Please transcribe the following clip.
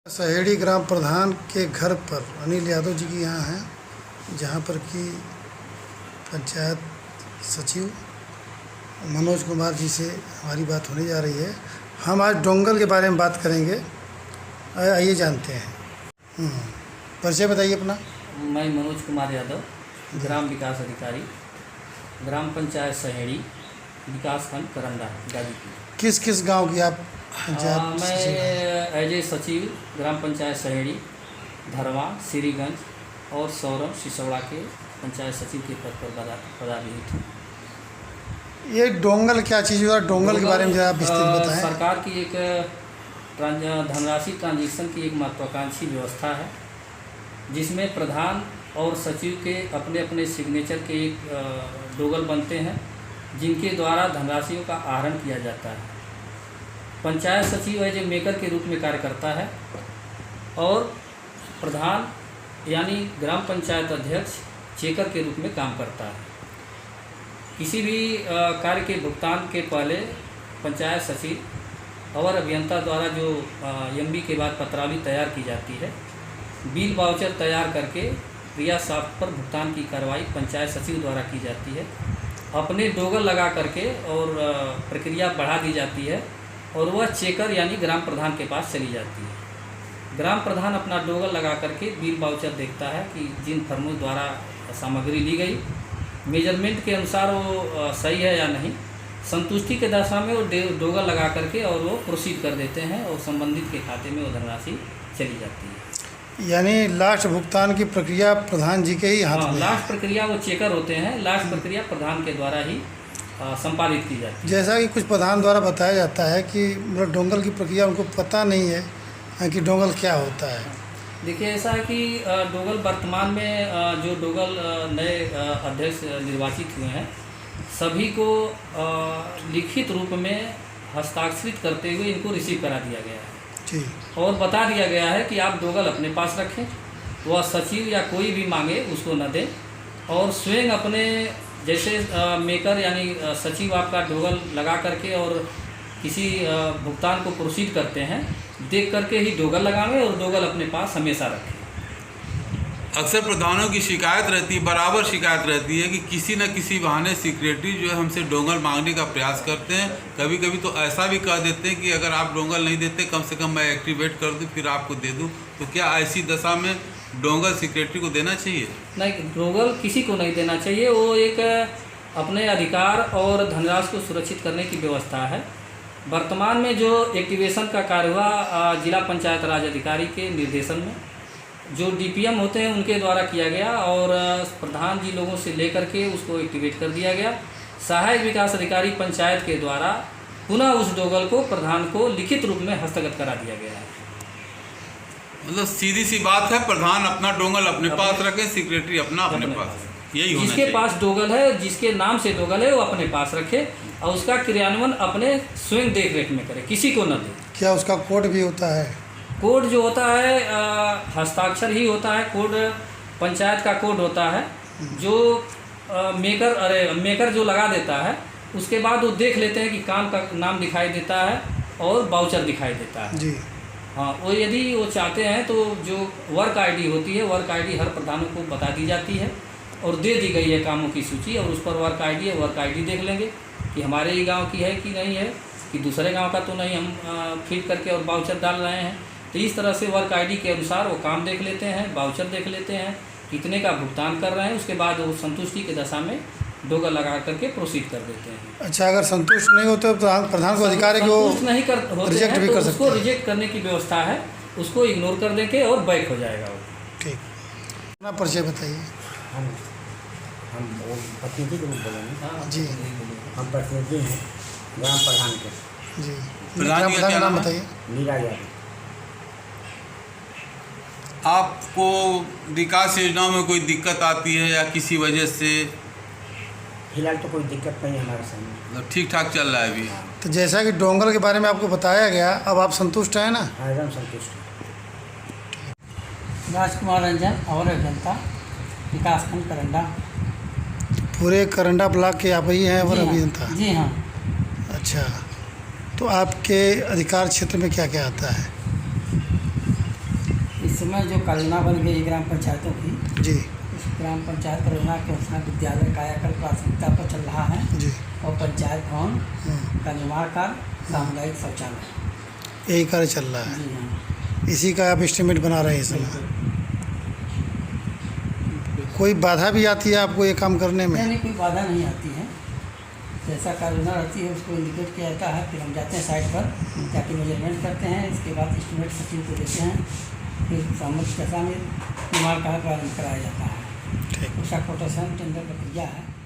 सहेड़ी ग्राम प्रधान के घर पर अनिल यादव जी की यहाँ हैं, जहाँ पर कि पंचायत सचिव मनोज कुमार जी से हमारी बात होने जा रही है। हम आज डोंगल के बारे में बात करेंगे। आइए जानते हैं। परिचय बताइए अपना। मैं मनोज कुमार यादव, ग्राम विकास अधिकारी, ग्राम पंचायत सहेड़ी, विकासखंड करंडा, गाजीपुर। किस किस गांव की आप मैं एज ए सचिव ग्राम पंचायत सहेड़ी, धरवा, श्रीगंज और सौरभ सिसौड़ा के पंचायत सचिव के पद पर पदाधिकारी हूँ। ये डोंगल क्या चीज़ हुआ? डोंगल के बारे में जरा विस्तृत बताएं। सरकार की एक धनराशि ट्रांजिशन की एक महत्वाकांक्षी व्यवस्था है, जिसमें प्रधान और सचिव के अपने अपने सिग्नेचर के एक डोंगल बनते हैं, जिनके द्वारा धनराशियों का आहरण किया जाता है। पंचायत सचिव एज ए मेकर के रूप में कार्य करता है और प्रधान यानी ग्राम पंचायत अध्यक्ष चेकर के रूप में काम करता है। किसी भी कार्य के भुगतान के पहले पंचायत सचिव और अभियंता द्वारा जो एमबी के बाद पत्रावली तैयार की जाती है, बिल वाउचर तैयार करके क्रिया साफ्ट पर भुगतान की कार्रवाई पंचायत सचिव द्वारा की जाती है। अपने डोंगल लगा करके और प्रक्रिया बढ़ा दी जाती है और वह चेकर यानी ग्राम प्रधान के पास चली जाती है। ग्राम प्रधान अपना डोंगल लगा करके बिल वाउचर देखता है कि जिन फर्मों द्वारा सामग्री ली गई मेजरमेंट के अनुसार वो सही है या नहीं। संतुष्टि के दशा में वो डोंगल लगा करके और वो प्रोसीड कर देते हैं और संबंधित के खाते में वो धनराशि चली जाती है। यानी लास्ट भुगतान की प्रक्रिया प्रधान जी के ही हाथ में। लास्ट प्रक्रिया वो चेकर होते हैं, लास्ट प्रक्रिया प्रधान के द्वारा ही संपादित की जाती है। जैसा कि कुछ प्रधान द्वारा बताया जाता है कि मतलब डोंगल की प्रक्रिया उनको पता नहीं है कि डोंगल क्या होता है। देखिए, ऐसा है कि डोंगल वर्तमान में जो डोंगल नए अध्यक्ष निर्वाचित हुए हैं, सभी को लिखित रूप में हस्ताक्षरित करते हुए इनको रिसीव करा दिया गया है जी। और बता दिया गया है कि आप डोंगल अपने पास रखें, वह सचिव या कोई भी मांगे उसको न दें और स्वयं अपने जैसे मेकर यानी सचिव आपका डोंगल लगा करके और किसी भुगतान को प्रोसीड करते हैं, देख करके ही डोंगल लगावें और डोंगल अपने पास हमेशा रखें। अक्सर प्रधानों की शिकायत रहती है, बराबर शिकायत रहती है कि किसी न किसी बहाने सेक्रेटरी जो है हमसे डोंगल मांगने का प्रयास करते हैं। कभी कभी तो ऐसा भी कह देते हैं कि अगर आप डोंगल नहीं देते कम से कम मैं एक्टिवेट कर दूं फिर आपको दे दूं। तो क्या ऐसी दशा में डोंगल सेक्रेटरी को देना चाहिए? नहीं, डोंगल किसी को नहीं देना चाहिए। वो एक अपने अधिकार और धनराशि को सुरक्षित करने की व्यवस्था है। वर्तमान में जो एक्टिवेशन का कार्य हुआ जिला पंचायत राज अधिकारी के निर्देशन में जो डीपीएम होते हैं उनके द्वारा किया गया और प्रधान जी लोगों से लेकर के उसको एक्टिवेट कर दिया गया। सहायक विकास अधिकारी पंचायत के द्वारा पुनः उस डोंगल को प्रधान को लिखित रूप में हस्तगत करा दिया गया है। मतलब सीधी सी बात है, प्रधान अपना डोंगल अपने पास रखे, सेक्रेटरी अपना अपने पास। यही होना जिसके चाहिए। पास डोंगल है, जिसके नाम से डोंगल है, वो अपने पास रखे और उसका क्रियान्वयन अपने स्वयं देख रेख में करे, किसी को न दे। क्या उसका कोड भी होता है? कोड जो होता है हस्ताक्षर ही होता है। कोड पंचायत का कोड होता है जो मेकर जो लगा देता है, उसके बाद वो देख लेते हैं कि काम का नाम दिखाई देता है और वाउचर दिखाई देता है जी। हाँ, वो यदि वो चाहते हैं तो जो वर्क आईडी होती है, वर्क आईडी हर प्रधानों को बता दी जाती है और दे दी गई है कामों की सूची और उस पर वर्क आईडी है। वर्क आईडी देख लेंगे कि हमारे ही गांव की है कि नहीं है, कि दूसरे गांव का तो नहीं हम फीड करके और वाउचर डाल रहे हैं। तो इस तरह से वर्क आईडी के अनुसार वो काम देख लेते हैं, वाउचर देख लेते हैं, कितने का भुगतान कर रहे हैं। उसके बाद वो संतुष्टि की दशा में डोंगल लगा करके प्रोसीड कर देते हैं। अच्छा, अगर संतुष्ट नहीं होते तो प्रधान को अधिकार है कि वो नहीं कर होते रिजेक्ट हैं भी तो कर सकते उसको हैं। रिजेक्ट करने की व्यवस्था है, उसको इग्नोर कर देंगे और बैक हो जाएगा वो। ठीक। अपना परिचय बताइए। हम प्रतिनिधि के रूप बोलेंगे। जी हम प्रतिनिधि हैं ग्राम प्रधान के। जी। प्रधान जी का क्या का नाम नाम है? बताइए। नीरा यादव। आपको विकास योजनाओं में कोई दिक्कत आती है या किसी वजह से? फिलहाल तो कोई दिक्कत नहीं है हमारे सामने। मतलब ठीक ठाक चल रहा है अभी? तो जैसा कि डोंगल के बारे में आपको बताया गया, अब आप संतुष्ट हैं ना? हाँ, एकदम संतुष्ट है। राजकुमार रंजन और अभियंता, विकासखंड करंडा। पूरे करंडा ब्लॉक के आप ही हैं और जी हाँ, अभियंता? जी हाँ। अच्छा, तो आपके अधिकार क्षेत्र में क्या क्या आता है? समय जो योजना बन गई ग्राम पंचायतों की, जी उस ग्राम पंचायत परियोजना के अनुसार विद्यालय कायाकल्प प्राथमिकता पर चल रहा है जी। और पंचायत भवन हम्म, का निर्माण कार्य, सामुदायिक शौचालय। यही कार्य चल रहा है। जी हाँ। इसी का आप एस्टिमेट बना रहे हैं इस समय। कोई बाधा भी आती है आपको ये काम करने में? नहीं, कोई बाधा नहीं आती है। जैसा कार्योजना रहती है उसको इंडिकेट किया जाता है, फिर हम जाते हैं साइट पर, जाके मेजरमेंट करते हैं, इसके बाद एस्टिमेट सचिव को देते हैं, फिर सहमति के साथ निर्माण कार्य प्रारंभ कराया जाता है। ठीक। उसका कोटेशन टेंडर प्रक्रिया है।